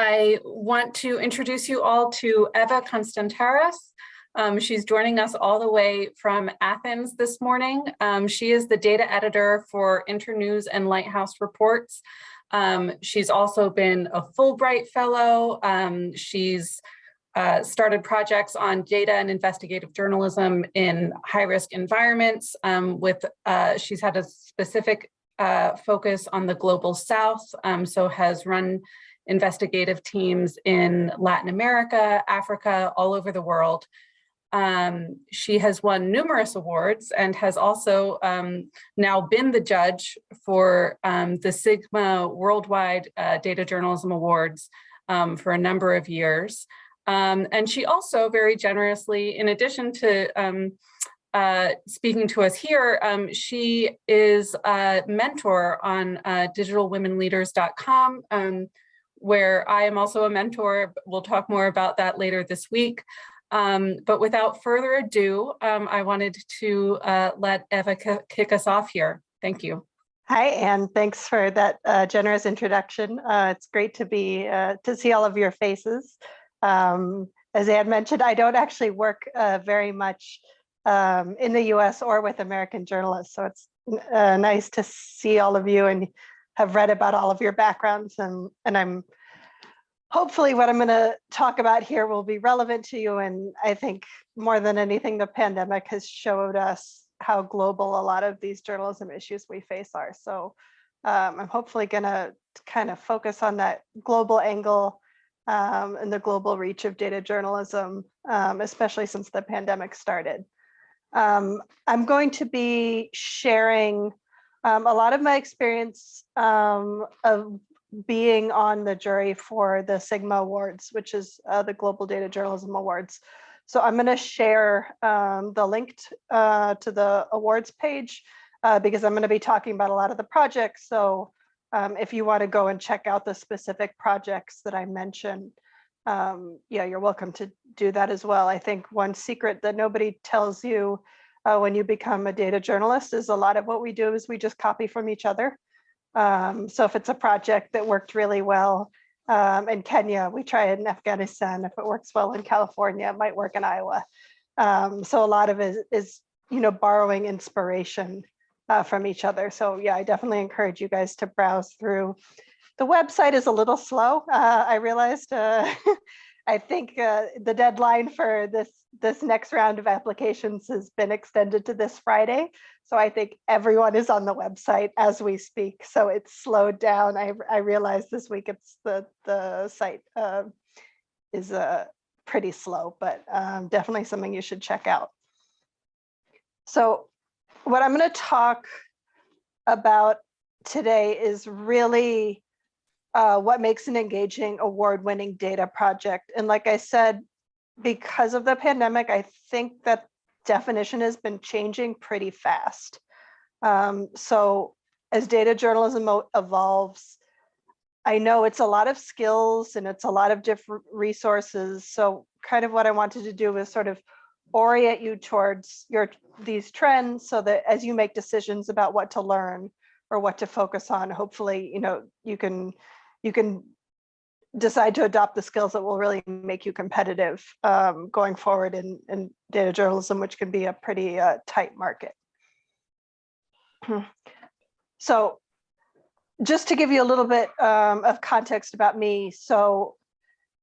I want to introduce you all to Eva Constantaras. She's joining us all the way from Athens this morning. She is the data editor for Internews and Lighthouse Reports. She's also been a Fulbright Fellow. She's started projects on data and investigative journalism in high-risk environments. She's had a specific focus on the Global South, so has run investigative teams in Latin America, Africa, all over the world. She has won numerous awards and has also now been the judge for the Sigma Worldwide Data Journalism Awards for a number of years. And she also very generously, in addition to speaking to us here, she is a mentor on digitalwomenleaders.com, where I am also a mentor. We'll talk more about that later this week. But without further ado, I wanted to let Eva kick us off here. Thank you. Hi, Anne. Thanks for that generous introduction. It's great to be to see all of your faces. As Anne mentioned, I don't actually work very much in the US or with American journalists, so it's nice to see all of you and have read about all of your backgrounds, and I'm hopefully what I'm going to talk about here will be relevant to you. And I think more than anything, the pandemic has showed us how global a lot of these journalism issues we face are. So I'm hopefully going to kind of focus on that global angle and the global reach of data journalism, especially since the pandemic started. I'm going to be sharing a lot of my experience of being on the jury for the Sigma Awards, which is the Global Data Journalism Awards. So I'm going to share the link to the awards page because I'm going to be talking about a lot of the projects. So if you want to go and check out the specific projects that I mentioned, yeah, you're welcome to do that as well. I think one secret that nobody tells you when you become a data journalist is a lot of what we do is we just copy from each other. So if it's a project that worked really well in Kenya, we try it in Afghanistan. If it works well in California, it might work in Iowa. So a lot of it is, borrowing inspiration from each other. So yeah, I definitely encourage you guys to browse through. The website is a little slow. I realized. I think the deadline for this next round of applications has been extended to this Friday. So I think everyone is on the website as we speak. So it's slowed down. I realized this week it's the site is pretty slow, but definitely something you should check out. So what I'm going to talk about today is really what makes an engaging award-winning data project. And like I said, because of the pandemic, I think that definition has been changing pretty fast. So as data journalism evolves, I know it's a lot of skills and it's a lot of different resources. So kind of what I wanted to do was sort of orient you towards these trends so that as you make decisions about what to learn or what to focus on, hopefully, you can decide to adopt the skills that will really make you competitive going forward in data journalism, which can be a pretty tight market. So just to give you a little bit of context about me. So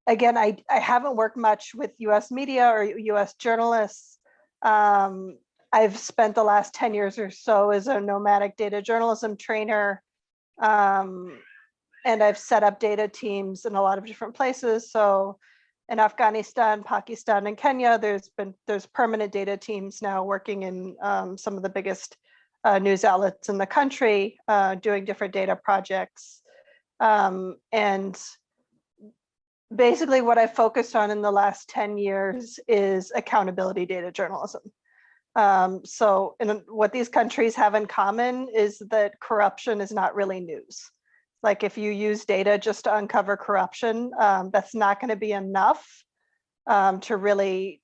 again, I haven't worked much with US media or US journalists. I've spent the last 10 years or so as a nomadic data journalism trainer. And I've set up data teams in a lot of different places. So in Afghanistan, Pakistan, and Kenya, there's permanent data teams now working in some of the biggest news outlets in the country, doing different data projects. And basically what I focused on in the last 10 years is accountability data journalism. So what these countries have in common is that corruption is not really news. Like if you use data just to uncover corruption, that's not going to be enough to really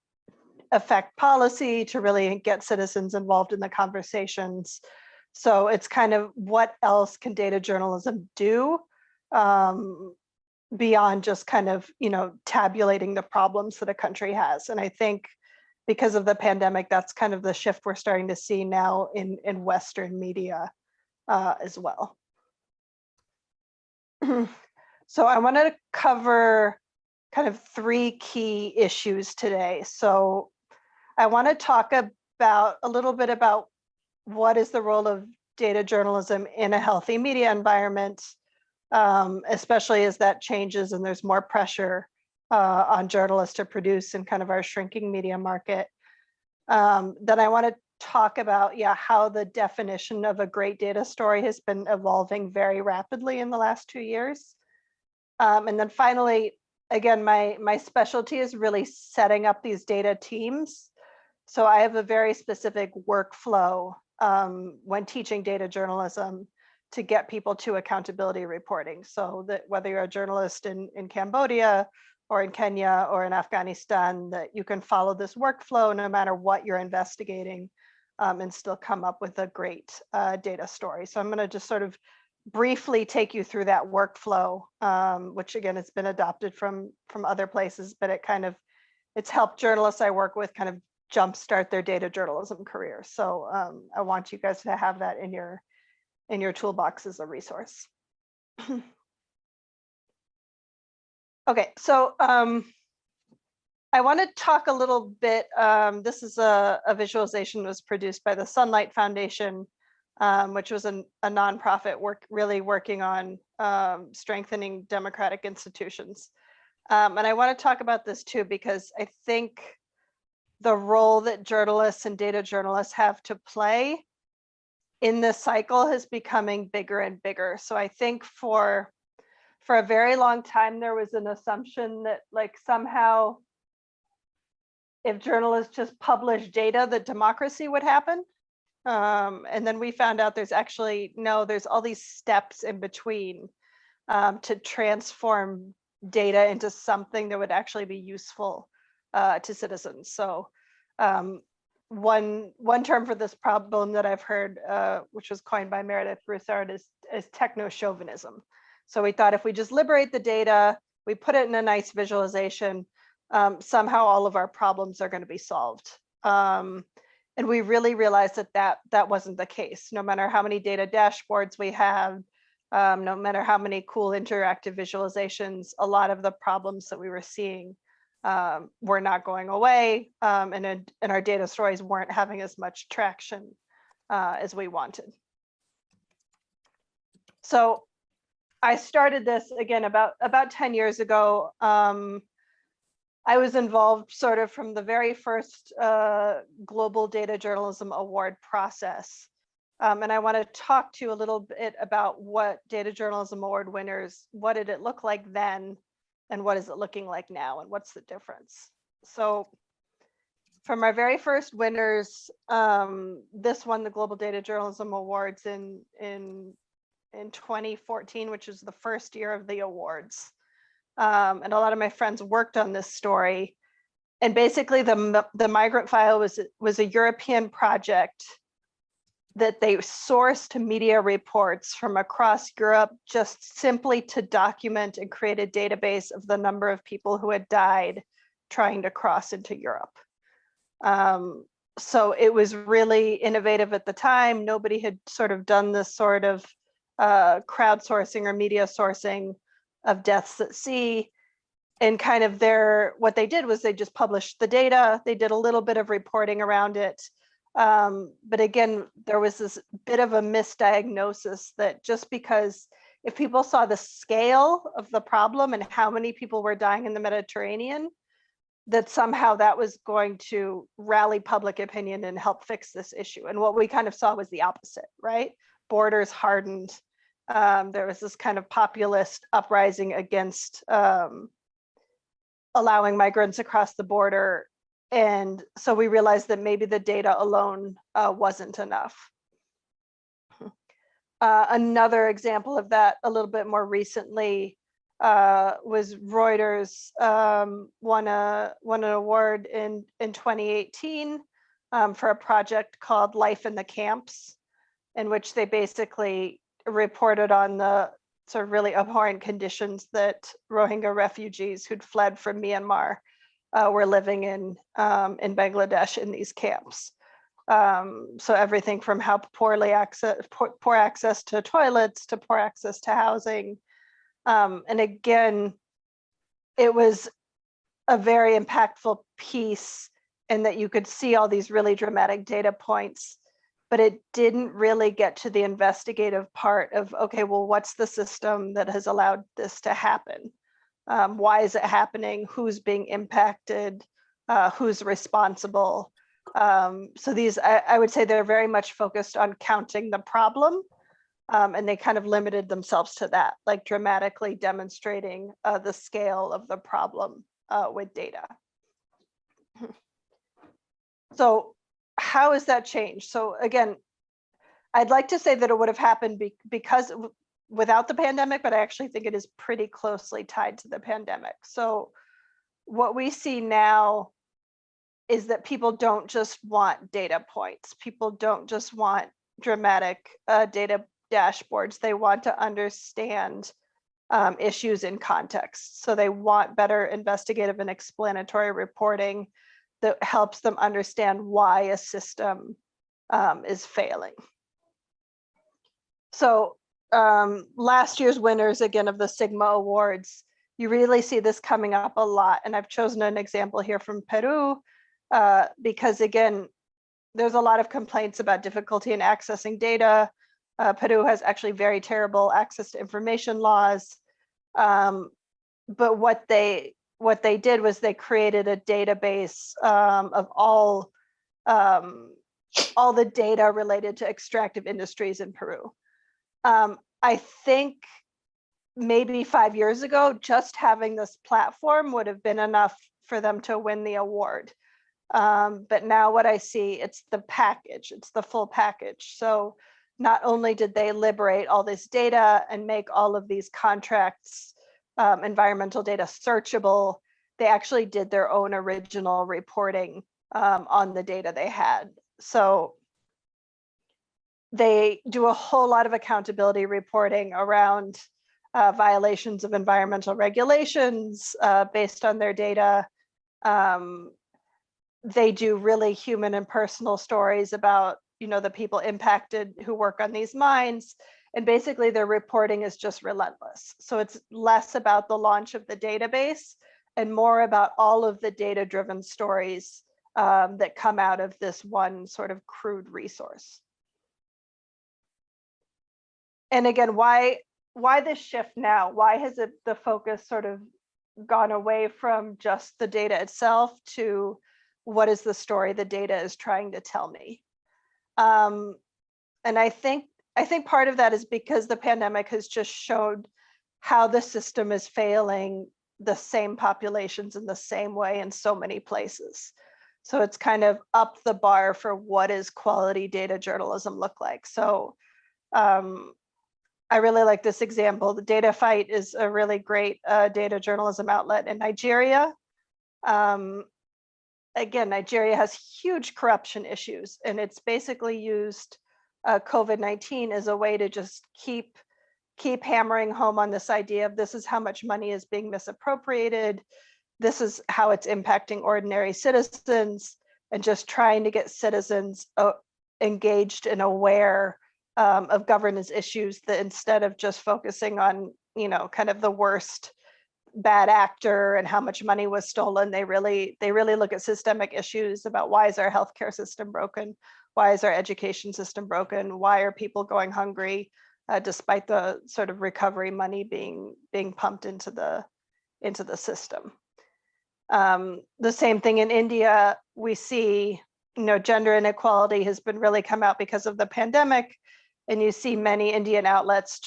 affect policy, to really get citizens involved in the conversations. So it's kind of what else can data journalism do beyond just kind of, tabulating the problems that a country has. And I think because of the pandemic, that's kind of the shift we're starting to see now in Western media as well. So I wanted to cover kind of 3 key issues today. So I want to talk about a little bit about what is the role of data journalism in a healthy media environment, especially as that changes and there's more pressure on journalists to produce in kind of our shrinking media market. Then I want to talk about, how the definition of a great data story has been evolving very rapidly in the last 2 years. And then finally, again, my specialty is really setting up these data teams. So I have a very specific workflow when teaching data journalism to get people to accountability reporting. So that whether you're a journalist in Cambodia or in Kenya or in Afghanistan, that you can follow this workflow no matter what you're investigating and still come up with a great data story. So I'm going to just sort of briefly take you through that workflow, which again, it's been adopted from other places, but it's helped journalists I work with kind of jumpstart their data journalism career. So I want you guys to have that in your toolbox as a resource. Okay, so I want to talk a little bit. This is a visualization that was produced by the Sunlight Foundation, which was a nonprofit really working on strengthening democratic institutions. And I want to talk about this too, because I think the role that journalists and data journalists have to play in this cycle is becoming bigger and bigger. So I think for a very long time, there was an assumption that like somehow if journalists just publish data, that democracy would happen. And then we found out there's all these steps in between to transform data into something that would actually be useful to citizens. So one term for this problem that I've heard, which was coined by Meredith Broussard, is techno-chauvinism. So we thought if we just liberate the data, we put it in a nice visualization, somehow all of our problems are going to be solved. And we really realized that wasn't the case. No matter how many data dashboards we have, no matter how many cool interactive visualizations, a lot of the problems that we were seeing were not going away, and our data stories weren't having as much traction as we wanted. So I started this again about 10 years ago. I was involved sort of from the very first Global Data Journalism Award process. And I want to talk to you a little bit about what Data Journalism Award winners, what did it look like then, and what is it looking like now, and what's the difference? So from our very first winners, this won the Global Data Journalism Awards in 2014, which was the first year of the awards. And a lot of my friends worked on this story. And basically the migrant file was a European project that they sourced media reports from across Europe just simply to document and create a database of the number of people who had died trying to cross into Europe. So it was really innovative at the time. Nobody had sort of done this sort of crowdsourcing or media sourcing of deaths at sea. And kind of what they did was they just published the data. They did a little bit of reporting around it. But again, there was this bit of a misdiagnosis that just because if people saw the scale of the problem and how many people were dying in the Mediterranean, that somehow that was going to rally public opinion and help fix this issue. And what we kind of saw was the opposite, right? Borders hardened. There was this kind of populist uprising against allowing migrants across the border. And so we realized that maybe the data alone wasn't enough. Another example of that a little bit more recently was Reuters won an award in 2018 for a project called Life in the Camps, in which they basically reported on the sort of really abhorrent conditions that Rohingya refugees who'd fled from Myanmar were living in Bangladesh in these camps. So everything from how poor access to toilets, to poor access to housing. And again, it was a very impactful piece in that you could see all these really dramatic data points, but it didn't really get to the investigative part of, okay, well, what's the system that has allowed this to happen? Why is it happening? Who's being impacted? Who's responsible? So these, I would say they're very much focused on counting the problem, and they kind of limited themselves to that, like dramatically demonstrating the scale of the problem with data. So how has that changed? So again, I'd like to say that it would have happened because without the pandemic, but I actually think it is pretty closely tied to the pandemic. So what we see now is that people don't just want data points. People don't just want dramatic data dashboards. They want to understand issues in context. So they want better investigative and explanatory reporting that helps them understand why a system is failing. So last year's winners, again, of the Sigma Awards, you really see this coming up a lot. And I've chosen an example here from Peru, because again, there's a lot of complaints about difficulty in accessing data. Peru has actually very terrible access to information laws. But what they did was they created a database of all the data related to extractive industries in Peru. I think maybe 5 years ago, just having this platform would have been enough for them to win the award. But now what I see, it's the package, it's the full package. So not only did they liberate all this data and make all of these contracts, environmental data searchable, they actually did their own original reporting on the data they had. So they do a whole lot of accountability reporting around violations of environmental regulations based on their data. They do really human and personal stories about, the people impacted who work on these mines. And basically their reporting is just relentless. So it's less about the launch of the database and more about all of the data-driven stories that come out of this one sort of crude resource. And again, why this shift now? Why has the focus sort of gone away from just the data itself to what is the story the data is trying to tell me? And I think part of that is because the pandemic has just showed how the system is failing the same populations in the same way in so many places. So it's kind of up the bar for what does quality data journalism look like. So I really like this example. The Data Fight is a really great data journalism outlet in Nigeria. Again, Nigeria has huge corruption issues, and it's basically used COVID-19 as a way to just keep hammering home on this idea of this is how much money is being misappropriated. This is how it's impacting ordinary citizens, and just trying to get citizens engaged and aware of governance issues, that instead of just focusing on, kind of the worst bad actor and how much money was stolen, they really look at systemic issues about why is our healthcare system broken? Why is our education system broken? Why are people going hungry despite the sort of recovery money being pumped into the system? The same thing in India, we see, gender inequality has been really come out because of the pandemic. And you see many Indian outlets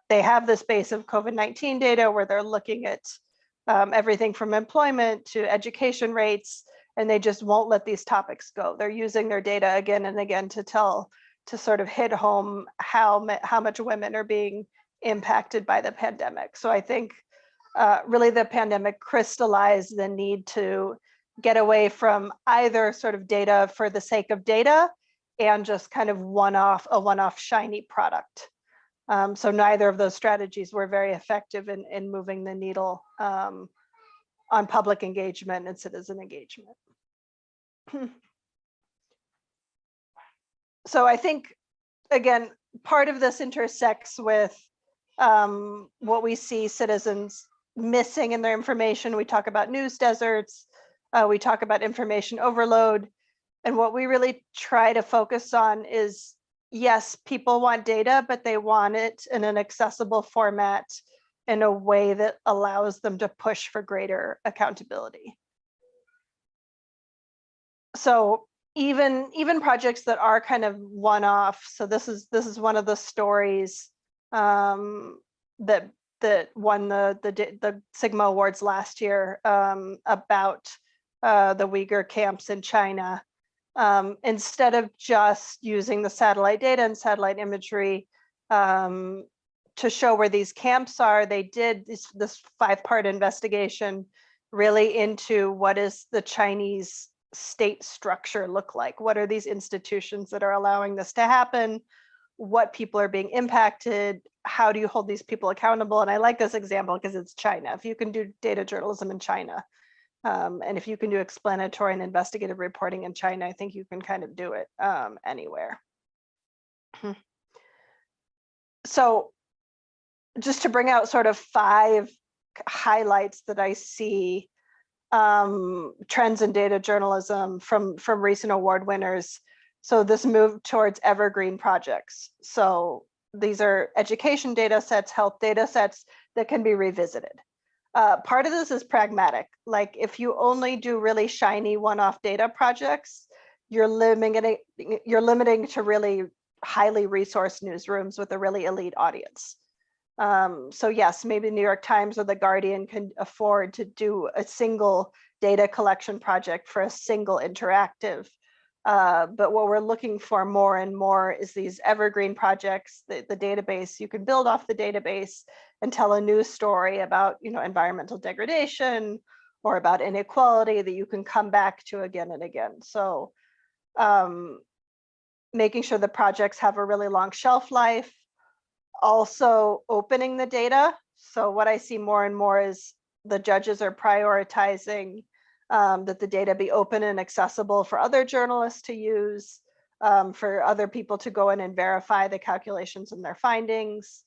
they have this base of COVID-19 data where they're looking at everything from employment to education rates, and they just won't let these topics go. They're using their data again and again to sort of hit home how much women are being impacted by the pandemic. So I think really the pandemic crystallized the need to get away from either sort of data for the sake of data and just kind of a one-off shiny product. So neither of those strategies were very effective in moving the needle on public engagement and citizen engagement. So I think, again, part of this intersects with what we see citizens missing in their information. We talk about news deserts, we talk about information overload, and what we really try to focus on is, yes, people want data, but they want it in an accessible format in a way that allows them to push for greater accountability. So even projects that are kind of one-off. So this is one of the stories that won the Sigma Awards last year about the Uyghur camps in China. Instead of just using the satellite data and satellite imagery to show where these camps are, they did this 5-part investigation really into what is the Chinese state structure look like? What are these institutions that are allowing this to happen? What people are being impacted? How do you hold these people accountable? And I like this example because it's China. If you can do data journalism in China, and if you can do explanatory and investigative reporting in China, I think you can kind of do it anywhere. So just to bring out sort of 5 highlights that I see trends in data journalism from recent award winners. So this move towards evergreen projects. So these are education data sets, health data sets that can be revisited. Part of this is pragmatic. Like if you only do really shiny one-off data projects, you're limiting to really highly resourced newsrooms with a really elite audience. So yes, maybe New York Times or The Guardian can afford to do a single data collection project for a single interactive. But what we're looking for more and more is these evergreen projects, the database. You can build off the database and tell a news story about, environmental degradation or about inequality that you can come back to again and again. So making sure the projects have a really long shelf life. Also opening the data. So what I see more and more is the judges are prioritizing that the data be open and accessible for other journalists to use, for other people to go in and verify the calculations and their findings.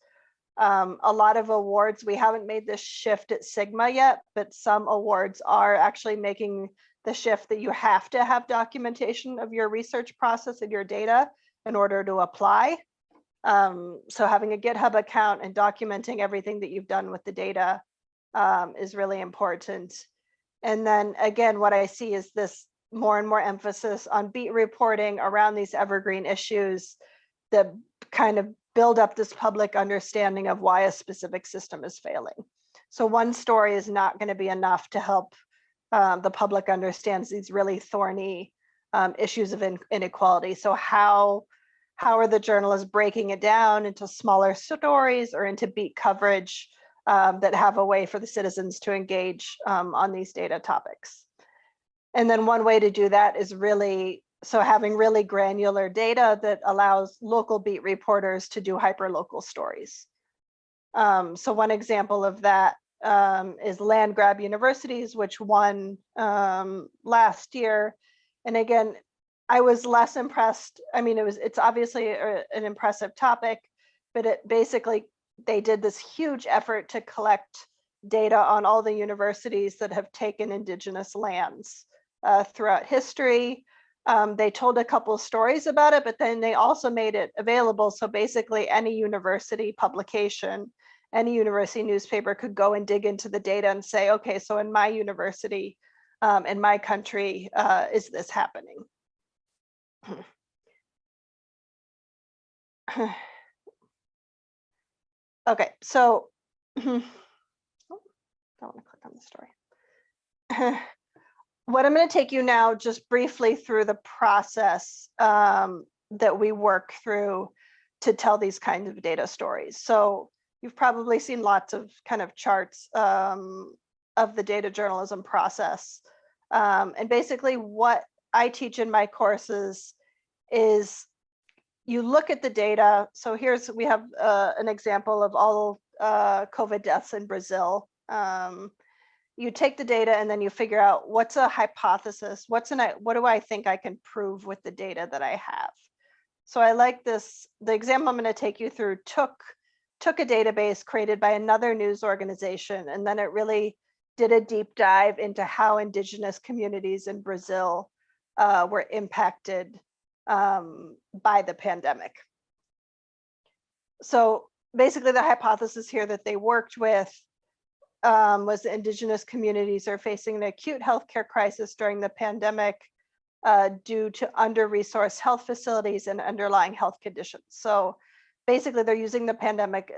A lot of awards, we haven't made this shift at Sigma yet, but some awards are actually making the shift that you have to have documentation of your research process and your data in order to apply. So having a GitHub account and documenting everything that you've done with the data is really important. And then again, what I see is this more and more emphasis on beat reporting around these evergreen issues that kind of build up this public understanding of why a specific system is failing. So one story is not going to be enough to help the public understand these really thorny issues of inequality. So how are the journalists breaking it down into smaller stories or into beat coverage that have a way for the citizens to engage on these data topics? And then one way to do that is really, so having really granular data that allows local beat reporters to do hyperlocal stories. So one example of that is land grab universities, which won last year. And again, I was less impressed. I mean, it's obviously an impressive topic, but it basically, they did this huge effort to collect data on all the universities that have taken indigenous lands throughout history. They told a couple of stories about it, but then they also made it available. So basically any university publication, any university newspaper could go and dig into the data and say, okay, so in my university, in my country, is this happening? Okay, so don't want to click on the story. What I'm going to take you now just briefly through the process that we work through to tell these kinds of data stories. So you've probably seen lots of kind of charts of the data journalism process. And basically what I teach in my courses is you look at the data. So we have an example of all COVID deaths in Brazil. You take the data and then you figure out what's a hypothesis, what do I think I can prove with the data that I have. So I like this, the example I'm going to take you through took a database created by another news organization, and then it really did a deep dive into how indigenous communities in Brazil were impacted by the pandemic. So basically the hypothesis here that they worked with was the indigenous communities are facing an acute healthcare crisis during the pandemic due to under-resourced health facilities and underlying health conditions. So basically they're using the pandemic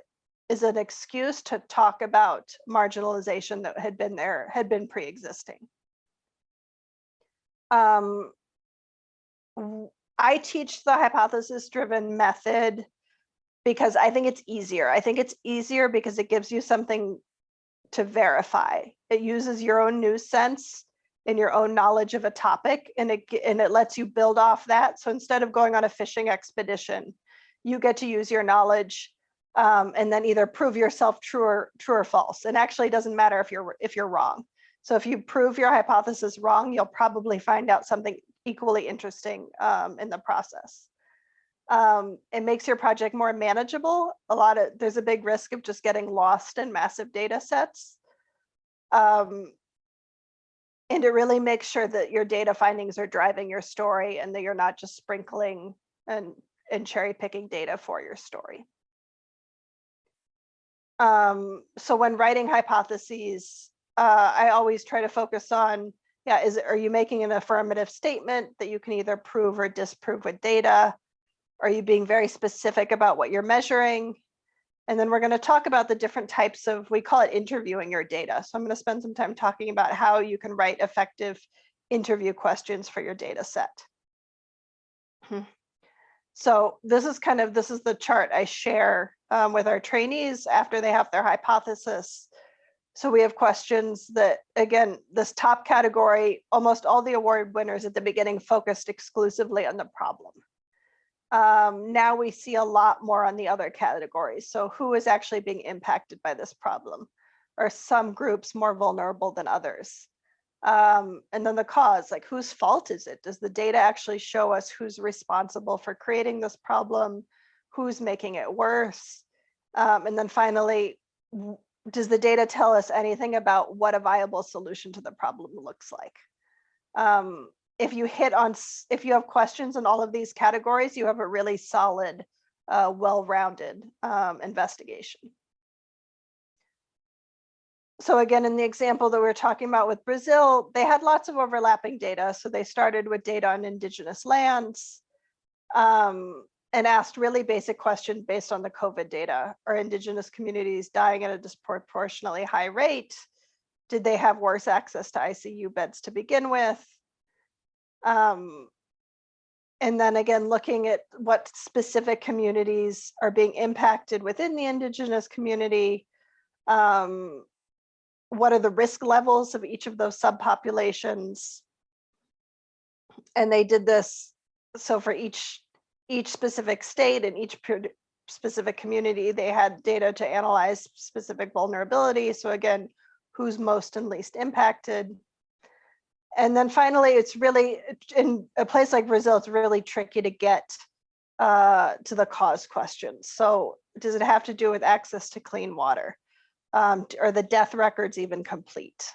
as an excuse to talk about marginalization that had been pre-existing. I teach the hypothesis-driven method because I think it's easier. I think it's easier because it gives you something to verify. It uses your own news sense and your own knowledge of a topic, and it lets you build off that. So instead of going on a fishing expedition, you get to use your knowledge and then either prove yourself true or false. And actually, it doesn't matter if you're wrong. So if you prove your hypothesis wrong, you'll probably find out something equally interesting in the process. It makes your project more manageable. There's a big risk of just getting lost in massive data sets. And it really makes sure that your data findings are driving your story and that you're not just sprinkling and cherry picking data for your story. So when writing hypotheses, I always try to focus on, are you making an affirmative statement that you can either prove or disprove with data? Are you being very specific about what you're measuring? And then we're going to talk about the different types of, we call it interviewing your data. So I'm going to spend some time talking about how you can write effective interview questions for your data set. So this is the chart I share with our trainees after they have their hypothesis. So we have questions that, again, this top category, almost all the award winners at the beginning focused exclusively on the problem. Now we see a lot more on the other categories. So who is actually being impacted by this problem? Are some groups more vulnerable than others? And then the cause, like whose fault is it? Does the data actually show us who's responsible for creating this problem? Who's making it worse? And then finally, does the data tell us anything about what a viable solution to the problem looks like? If you have questions in all of these categories, you have a really solid, well-rounded investigation. So again, in the example that we were talking about with Brazil, they had lots of overlapping data. So they started with data on indigenous lands and asked really basic questions based on the COVID data. Are indigenous communities dying at a disproportionately high rate? Did they have worse access to ICU beds to begin with? And then again, looking at what specific communities are being impacted within the indigenous community. What are the risk levels of each of those subpopulations? And they did this, so for each specific state and each specific community, they had data to analyze specific vulnerability. So again, who's most and least impacted. And then finally, it's really, in a place like Brazil, it's really tricky to get to the cause questions. So does it have to do with access to clean water? Are the death records even complete?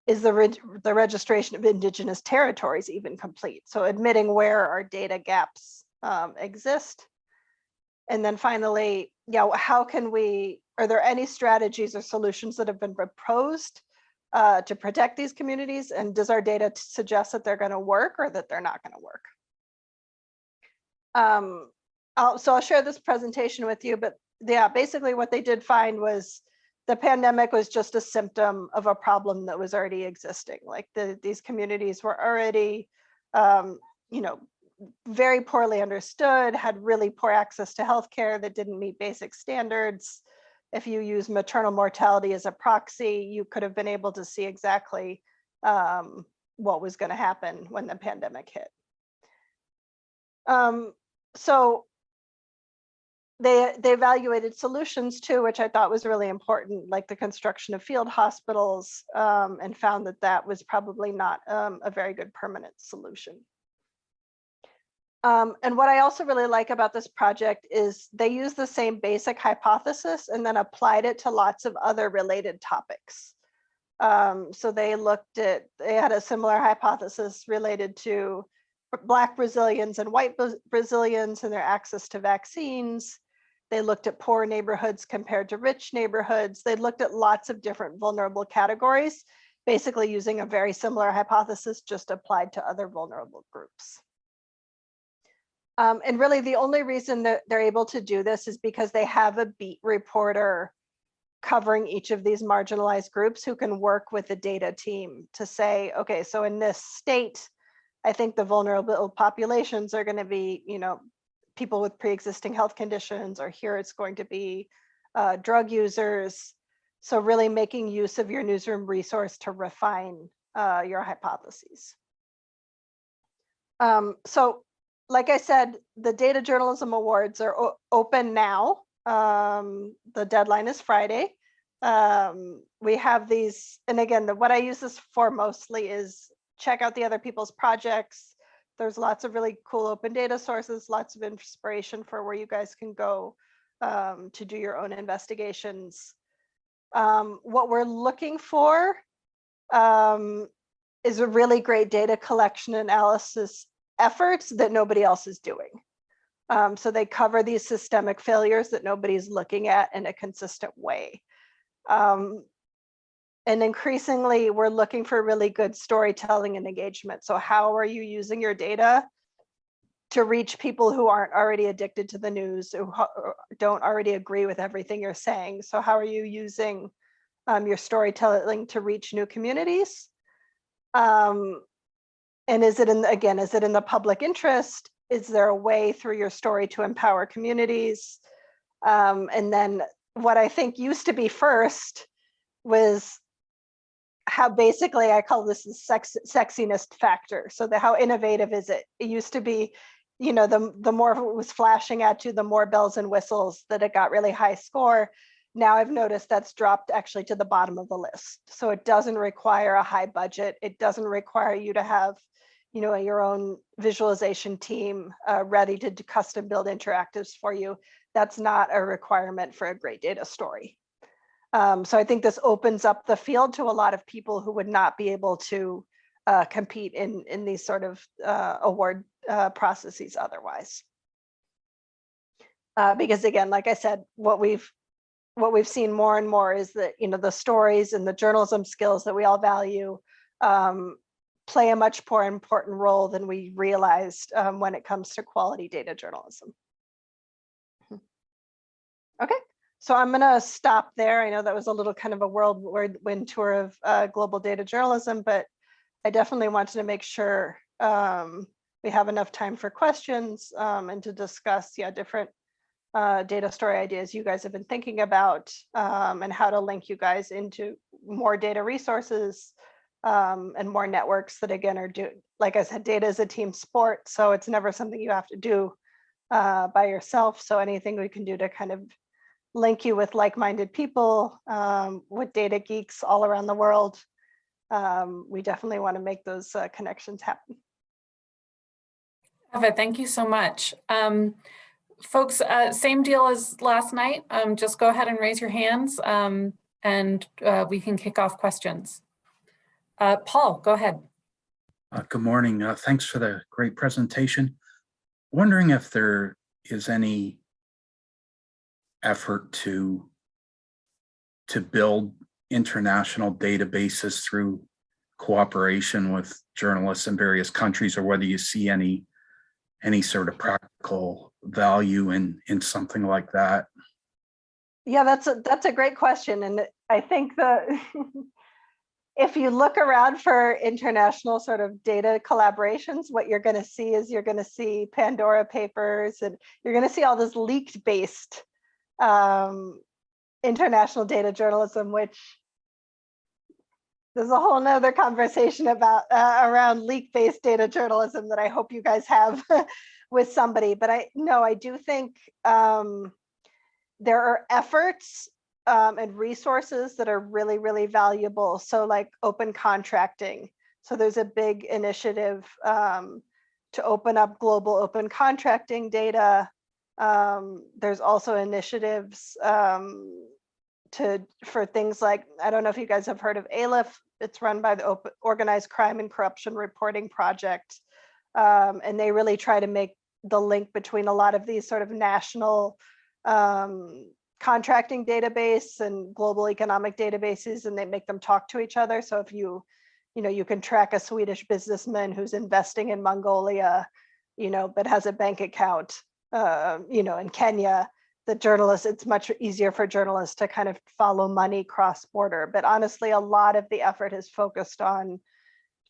Is the registration of indigenous territories even complete? So admitting where our data gaps exist. And then finally, are there any strategies or solutions that have been proposed to protect these communities? And does our data suggest that they're going to work or that they're not going to work? So I'll share this presentation with you, but yeah, basically what they did find was the pandemic was just a symptom of a problem that was already existing. Like these communities were already, very poorly understood, had really poor access to healthcare that didn't meet basic standards. If you use maternal mortality as a proxy, you could have been able to see exactly what was going to happen when the pandemic hit. So they evaluated solutions too, which I thought was really important, like the construction of field hospitals, and found that that was probably not a very good permanent solution. And what I also really like about this project is they used the same basic hypothesis and then applied it to lots of other related topics. So they had a similar hypothesis related to Black Brazilians and white Brazilians and their access to vaccines. They looked at poor neighborhoods compared to rich neighborhoods. They looked at lots of different vulnerable categories, basically using a very similar hypothesis, just applied to other vulnerable groups. And really the only reason that they're able to do this is because they have a beat reporter covering each of these marginalized groups who can work with the data team to say, okay, so in this state, I think the vulnerable populations are going to be, people with pre-existing health conditions, or here it's going to be drug users. So really making use of your newsroom resource to refine your hypotheses. So like I said, the Data Journalism Awards are open now. The deadline is Friday. We have these, and again, what I use this for mostly is check out the other people's projects. There's lots of really cool open data sources, lots of inspiration for where you guys can go to do your own investigations. What we're looking for is a really great data collection analysis efforts that nobody else is doing. So they cover these systemic failures that nobody's looking at in a consistent way. And increasingly, we're looking for really good storytelling and engagement. So how are you using your data to reach people who aren't already addicted to the news, who don't already agree with everything you're saying? So how are you using your storytelling to reach new communities? And is it in the public interest? Is there a way through your story to empower communities? And then what I think used to be first was how basically I call this the sexiness factor. So how innovative is it? It used to be, the more it was flashing at you, the more bells and whistles that it got really high score. Now I've noticed that's dropped actually to the bottom of the list. So it doesn't require a high budget. It doesn't require you to have, your own visualization team ready to custom build interactives for you. That's not a requirement for a great data story. So I think this opens up the field to a lot of people who would not be able to compete in these sort of award processes otherwise. Because again, like I said, what we've seen more and more is that, the stories and the journalism skills that we all value play a much more important role than we realized when it comes to quality data journalism. Okay. So I'm going to stop there. I know that was a little kind of a whirlwind tour of global data journalism, but I definitely wanted to make sure we have enough time for questions and to discuss, different data story ideas you guys have been thinking about and how to link you guys into more data resources and more networks that, again, are like I said, data is a team sport, so it's never something you have to do by yourself. So anything we can do to kind of link you with like-minded people, with data geeks all around the world. We definitely want to make those connections happen. Eva, thank you so much. Folks, same deal as last night. Just go ahead and raise your hands and we can kick off questions. Paul, go ahead. Good morning. Thanks for the great presentation. Wondering if there is any effort to build international databases through cooperation with journalists in various countries, or whether you see any sort of practical value in something like that. Yeah, that's a great question, and I think if you look around for international sort of data collaborations, what you're going to see is Pandora Papers, and you're going to see all this leaked-based international data journalism, which there's a whole nother conversation about around leak-based data journalism that I hope you guys have with somebody, but I do think there are efforts and resources that are really, really valuable. So like open contracting. So there's a big initiative to open up global open contracting data. There's also initiatives for things like, I don't know if you guys have heard of ALIF. It's run by the Organized Crime and Corruption Reporting Project. And they really try to make the link between a lot of these sort of national contracting database and global economic databases, and they make them talk to each other. So if you can track a Swedish businessman who's investing in Mongolia, but has a bank account, in Kenya, the journalists, it's much easier for journalists to kind of follow money cross-border. But honestly, a lot of the effort is focused on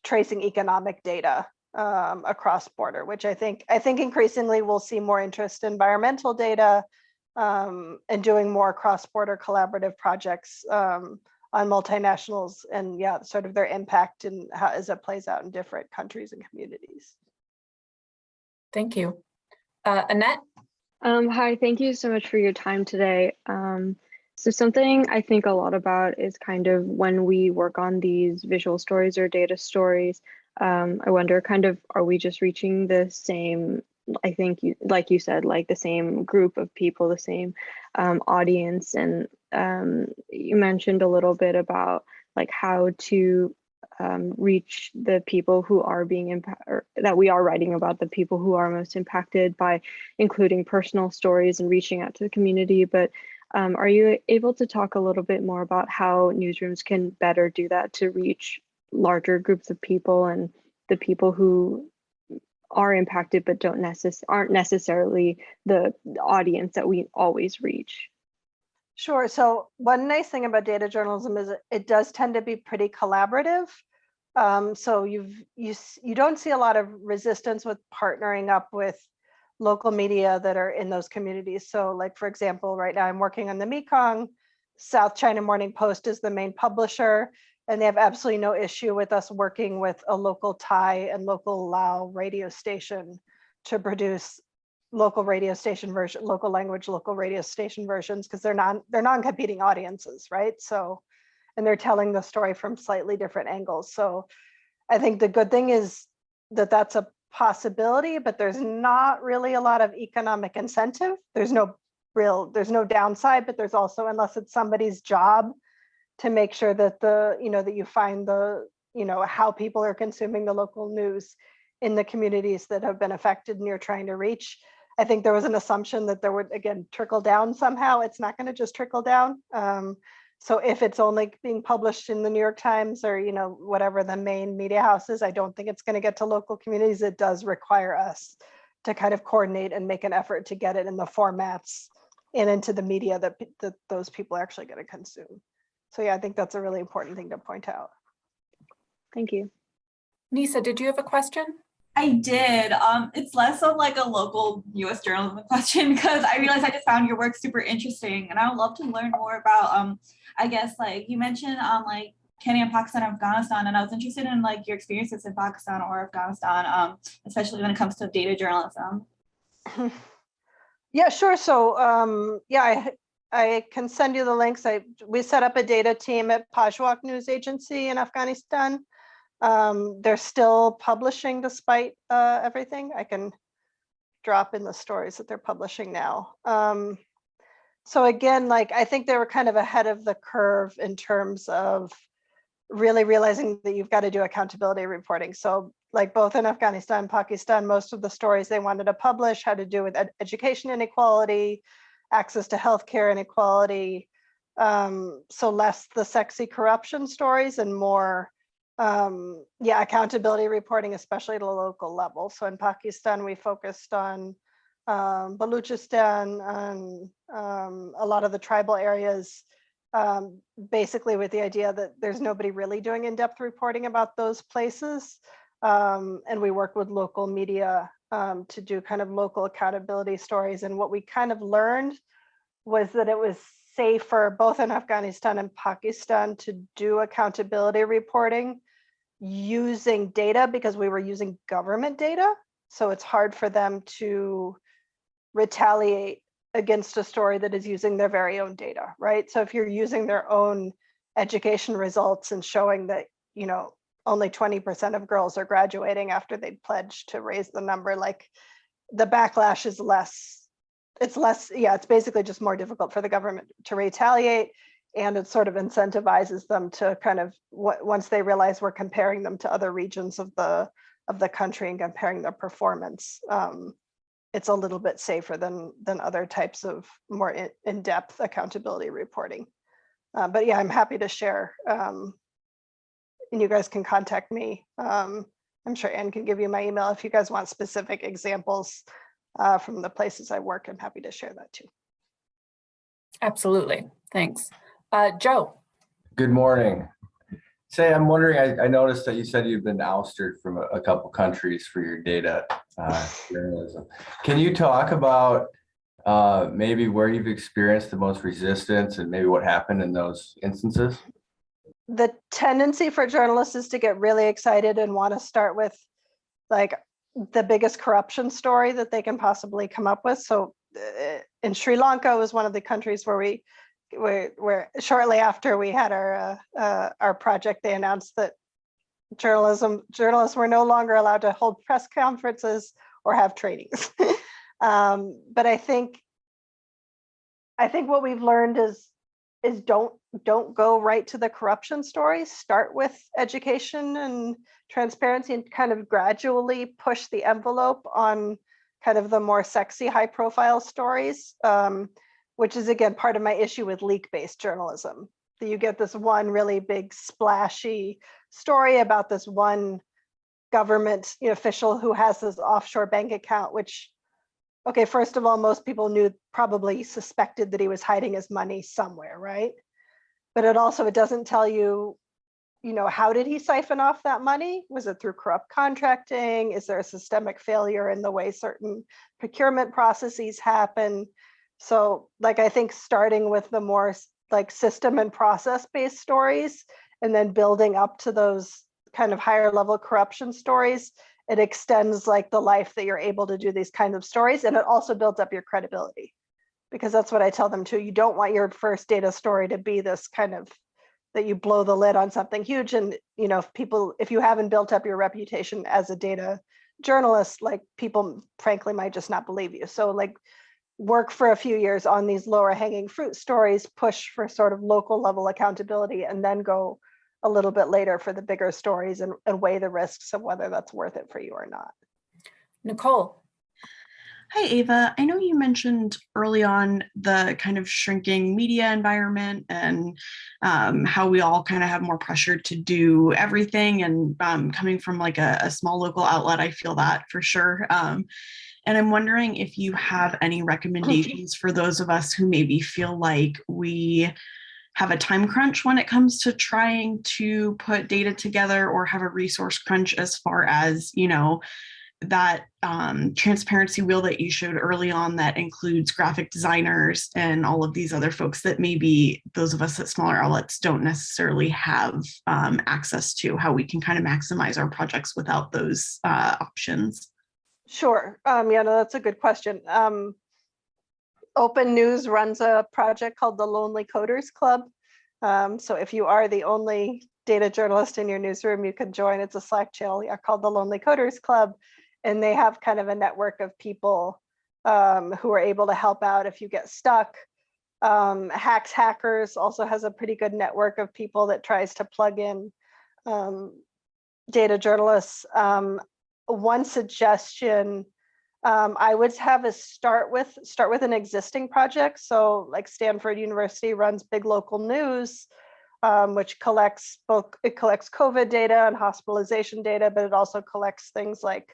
tracing economic data across border, which I think increasingly we'll see more interest in environmental data and doing more cross-border collaborative projects on multinationals and sort of their impact and how as it plays out in different countries and communities. Thank you. Annette? Hi, thank you so much for your time today. So something I think a lot about is kind of when we work on these visual stories or data stories, I wonder kind of, are we just reaching the same, I think like you said, like the same group of people, the same audience. And you mentioned a little bit about like how to reach the people who are being impacted, that we are writing about the people who are most impacted by including personal stories and reaching out to the community. But are you able to talk a little bit more about how newsrooms can better do that to reach larger groups of people and the people who are impacted but aren't necessarily the audience that we always reach? Sure. So one nice thing about data journalism is it does tend to be pretty collaborative. So you don't see a lot of resistance with partnering up with local media that are in those communities. So like, for example, right now I'm working on the Mekong. South China Morning Post is the main publisher, and they have absolutely no issue with us working with a local Thai and local Lao radio station to produce local radio station version, local language, local radio station versions, because they're non-competing audiences, right? So, and they're telling the story from slightly different angles. So I think the good thing is that that's a possibility, but there's not really a lot of economic incentive. There's no downside, but there's also, unless it's somebody's job to make sure that that you find how people are consuming the local news in the communities that have been affected and you're trying to reach. I think there was an assumption that there would, again, trickle down somehow. It's not going to just trickle down. So if it's only being published in the New York Times or, whatever the main media house is, I don't think it's going to get to local communities. It does require us to kind of coordinate and make an effort to get it in the formats and into the media that those people are actually going to consume. So yeah, I think that's a really important thing to point out. Thank you. Nisa, did you have a question? I did. It's less of like a local US journalism question, because I realized I just found your work super interesting, and I would love to learn more about, I guess, like you mentioned like Kenya, Pakistan, Afghanistan, and I was interested in like your experiences in Pakistan or Afghanistan, especially when it comes to data journalism. Yeah, sure. So I can send you the links. We set up a data team at Pajwak News Agency in Afghanistan. They're still publishing despite everything. I can drop in the stories that they're publishing now. So again, like I think they were kind of ahead of the curve in terms of really realizing that you've got to do accountability reporting. So like both in Afghanistan and Pakistan, most of the stories they wanted to publish had to do with education inequality, access to healthcare inequality. So less the sexy corruption stories and more accountability reporting, especially at a local level. So in Pakistan, we focused on Baluchistan and a lot of the tribal areas, basically with the idea that there's nobody really doing in-depth reporting about those places. And we work with local media to do kind of local accountability stories. And what we kind of learned was that it was safer both in Afghanistan and Pakistan to do accountability reporting using data, because we were using government data So it's hard for them to retaliate against a story that is using their very own data, right? So if you're using their own education results and showing that, only 20% of girls are graduating after they'd pledged to raise the number, like the backlash is less, it's basically just more difficult for the government to retaliate. And it sort of incentivizes them to kind of, once they realize we're comparing them to other regions of the country and comparing their performance, it's a little bit safer than other types of more in-depth accountability reporting. But yeah, I'm happy to share. And you guys can contact me. I'm sure Anne can give you my email if you guys want specific examples from the places I work. I'm happy to share that too. Absolutely. Thanks. Joe. Good morning. Say, I'm wondering, I noticed that you said you've been ousted from a couple countries for your data journalism. Can you talk about maybe where you've experienced the most resistance and maybe what happened in those instances? The tendency for journalists is to get really excited and want to start with like the biggest corruption story that they can possibly come up with. So in Sri Lanka was one of the countries where shortly after we had our project, they announced that journalists were no longer allowed to hold press conferences or have trainings. But I think what we've learned is don't go right to the corruption stories. Start with education and transparency and kind of gradually push the envelope on kind of the more sexy, high profile stories, which is again part of my issue with leak-based journalism. That you get this one really big splashy story about this one government official who has this offshore bank account, which, okay, first of all, most people probably suspected that he was hiding his money somewhere, right? But it doesn't tell you, how did he siphon off that money? Was it through corrupt contracting? Is there a systemic failure in the way certain procurement processes happen? So I think starting with the more like system and process-based stories and then building up to those kind of higher level corruption stories, it extends like the life that you're able to do these kinds of stories. And it also builds up your credibility, because that's what I tell them too. You don't want your first data story to be this kind of that you blow the lid on something huge. And, if you haven't built up your reputation as a data journalist, like people frankly might just not believe you. So work for a few years on these lower hanging fruit stories, push for sort of local level accountability, and then go a little bit later for the bigger stories and weigh the risks of whether that's worth it for you or not. Nicole. Hi, Eva. I know you mentioned early on the kind of shrinking media environment and how we all kind of have more pressure to do everything. And coming from like a small local outlet, I feel that for sure. And I'm wondering if you have any recommendations for those of us who maybe feel like we have a time crunch when it comes to trying to put data together, or have a resource crunch as far as, that transparency wheel that you showed early on that includes graphic designers and all of these other folks that maybe those of us at smaller outlets don't necessarily have access to, how we can kind of maximize our projects without those options. Sure. Yeah, no, that's a good question. Open News runs a project called the Lonely Coders Club. So if you are the only data journalist in your newsroom, you can join. It's a Slack channel called the Lonely Coders Club. And they have kind of a network of people who are able to help out if you get stuck. Hacks Hackers also has a pretty good network of people that tries to plug in data journalists. One suggestion I would have is start with an existing project. So like Stanford University runs Big Local News, which collects COVID data and hospitalization data, but it also collects things like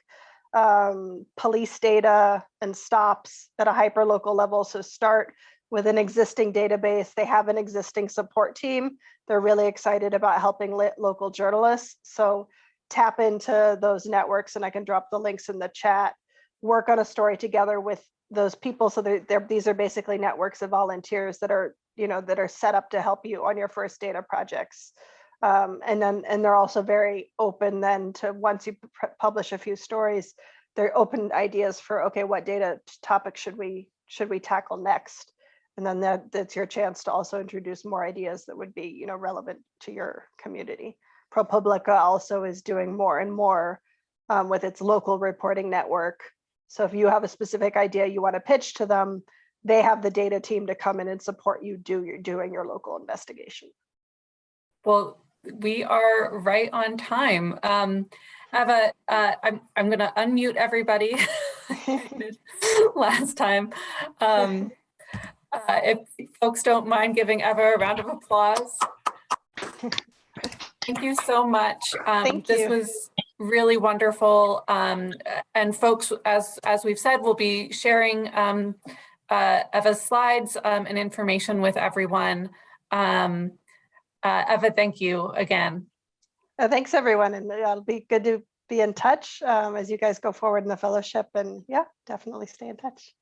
police data and stops at a hyper local level. So start with an existing database. They have an existing support team. They're really excited about helping local journalists. So tap into those networks, and I can drop the links in the chat. Work on a story together with those people. So these are basically networks of volunteers that are set up to help you on your first data projects. And they're also very open then to, once you publish a few stories, they're open ideas for, okay, what data topic should we tackle next? And then that's your chance to also introduce more ideas that would be, relevant to your community. ProPublica also is doing more and more with its local reporting network. So if you have a specific idea you want to pitch to them, they have the data team to come in and support you doing your local investigation. Well, we are right on time. Eva, I'm going to unmute everybody last time. If folks don't mind giving Eva a round of applause. Thank you so much. This was really wonderful. And folks, as we've said, we'll be sharing Eva's slides and information with everyone. Eva, thank you again. Thanks, everyone. And it'll be good to be in touch as you guys go forward in the fellowship. And yeah, definitely stay in touch.